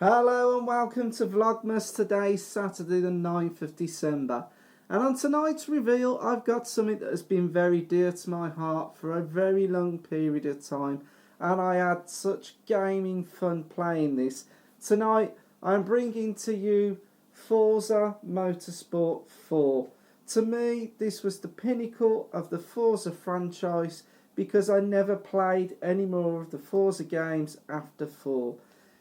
Hello and welcome to Vlogmas. Today, Saturday the 9th of December. And on tonight's reveal, I've got something that has been very dear to my heart for a very long period of time. And I had such gaming fun playing this. Tonight, I'm bringing to you Forza Motorsport 4. To me, this was the pinnacle of the Forza franchise because I never played any more of the Forza games after 4.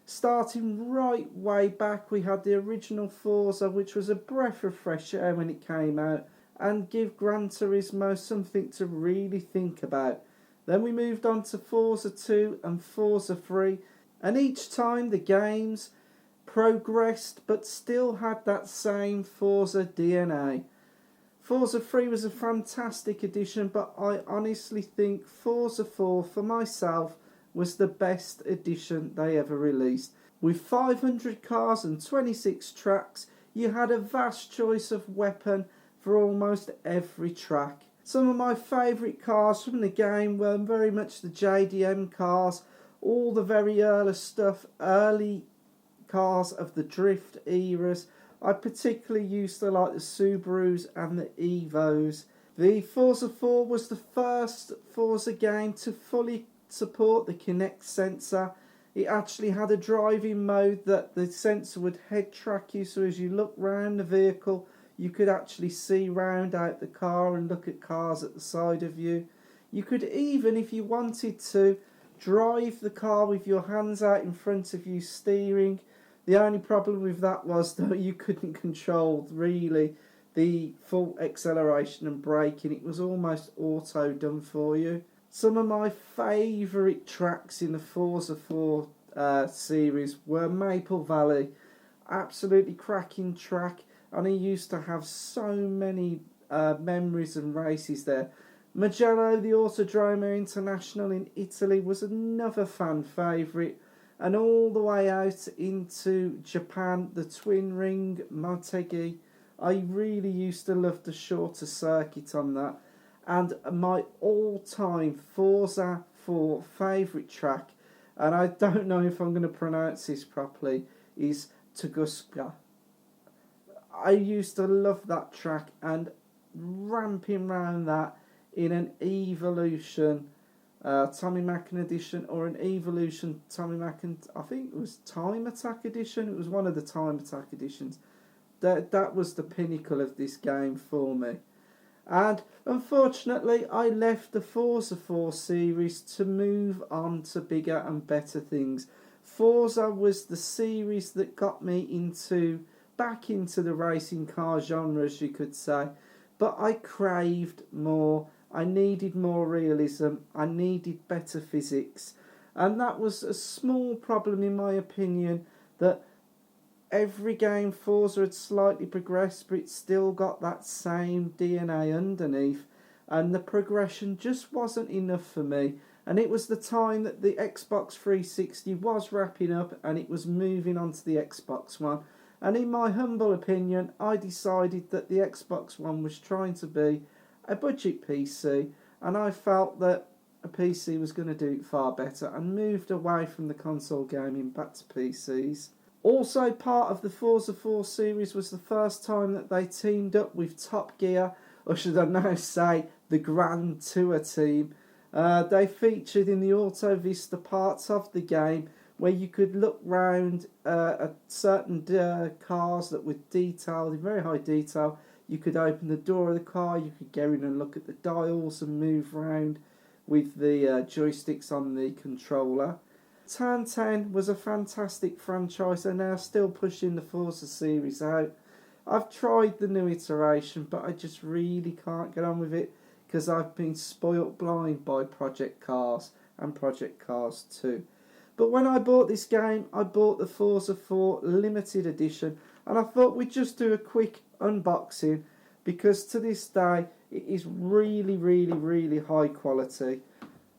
Starting right way back, we had the original Forza, which was a breath of fresh air when it came out, and give Gran Turismo something to really think about. Then we moved on to Forza 2 and Forza 3, and each time the games progressed but still had that same Forza DNA. Forza 3 was a fantastic addition, but I honestly think Forza 4 for myself was the best edition they ever released. With 500 cars and 26 tracks, you had a vast choice of weapon for almost every track. Some of my favourite cars from the game were very much the JDM cars, all the very early cars of the drift eras. I particularly used to like the Subarus and the Evos. The Forza 4 was the first Forza game to fully support the Kinect sensor. It actually had a driving mode that the sensor would head track you, so as you look round the vehicle you could actually see round out the car and look at cars at the side of you. You could even, if you wanted to, drive the car with your hands out in front of you steering. The only problem with that was that you couldn't control really the full acceleration and braking. It was almost auto done for you. Some of my favourite tracks in the Forza 4 series were Maple Valley. Absolutely cracking track, and I used to have so many memories and races there. Mugello, the Autodromo International in Italy, was another fan favourite. And all the way out into Japan, the Twin Ring, Motegi. I really used to love the shorter circuit on that. And my all-time Forza 4 favourite track, and I don't know if I'm going to pronounce this properly, is Tunguska. I used to love that track, and ramping round that in an Evolution Tommy Mackin edition, or an Evolution Tommy Mackin, I think it was Time Attack edition. It was one of the Time Attack editions. That was the pinnacle of this game for me. And unfortunately, I left the Forza 4 series to move on to bigger and better things. Forza was the series that got me back into the racing car genre, as you could say. But I craved more. I needed more realism. I needed better physics. And that was a small problem, in my opinion, that every game Forza had slightly progressed, but it still got that same DNA underneath, and the progression just wasn't enough for me. And it was the time that the Xbox 360 was wrapping up and it was moving on to the Xbox One. And in my humble opinion, I decided that the Xbox One was trying to be a budget PC, and I felt that a PC was going to do it far better, and moved away from the console gaming back to PCs. Also part of the Forza 4 series was the first time that they teamed up with Top Gear, or should I now say the Grand Tour team. They featured in the Auto Vista parts of the game where you could look round at certain cars that were detailed in very high detail. You could open the door of the car, you could go in and look at the dials and move around with the joysticks on the controller. Turn 10 was a fantastic franchise, and they're still pushing the Forza series out. I've tried the new iteration, but I just really can't get on with it because I've been spoilt blind by Project Cars and Project Cars 2. But when I bought this game, I bought the Forza 4 limited edition, and I thought we'd just do a quick unboxing because to this day it is really, really, really high quality.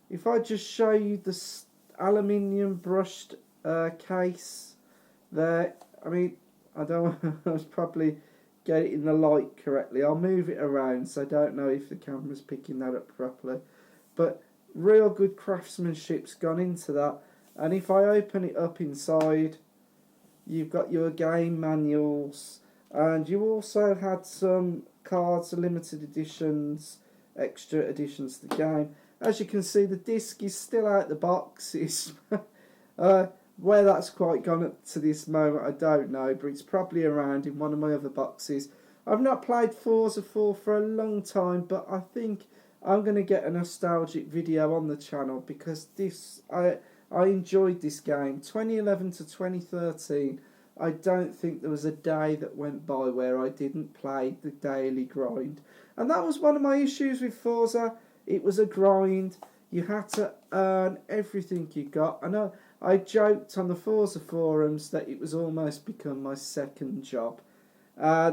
If I just show you the aluminium brushed case there, I mean, I don't I was probably get it in the light correctly. I'll move it around, so I don't know if the camera's picking that up properly, but real good craftsmanship's gone into that. And if I open it up inside, you've got your game manuals, and you also had some cards, limited editions, extra editions to the game. As you can see, the disc is still out the box. It's, where that's quite gone up to this moment, I don't know, but it's probably around in one of my other boxes. I've not played Forza 4 for a long time, but I think I'm going to get a nostalgic video on the channel because I enjoyed this game. 2011 to 2013, I don't think there was a day that went by where I didn't play the daily grind. And that was one of my issues with Forza. It was a grind. You had to earn everything you got. I know I joked on the Forza forums that it was almost become my second job.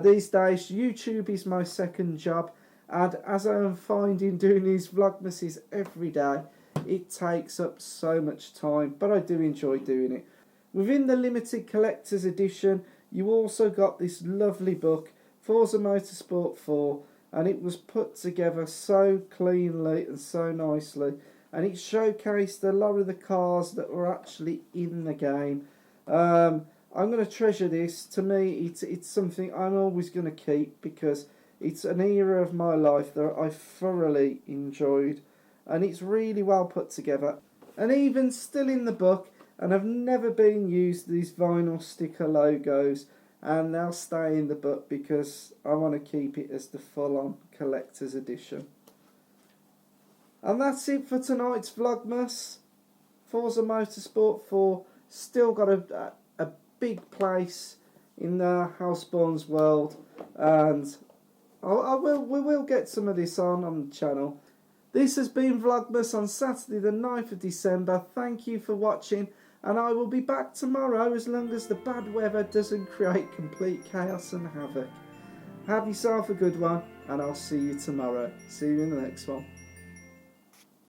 These days, YouTube is my second job. And as I am finding doing these Vlogmases every day, it takes up so much time. But I do enjoy doing it. Within the limited collector's edition, you also got this lovely book, Forza Motorsport 4, and it was put together so cleanly and so nicely, and it showcased a lot of the cars that were actually in the game. I'm going to treasure this. To me, it's something I'm always going to keep because it's an era of my life that I thoroughly enjoyed, and it's really well put together. And even still in the book, and have never been used, these vinyl sticker logos, and they'll stay in the book because I want to keep it as the full-on collector's edition. And that's it for tonight's Vlogmas. Forza Motorsport 4 still got a big place in the Hlspwns world, and we will get some of this on the channel. This has been Vlogmas on Saturday the 9th of December. Thank you for watching, and I will be back tomorrow as long as the bad weather doesn't create complete chaos and havoc. Have yourself a good one, and I'll see you tomorrow. See you in the next one.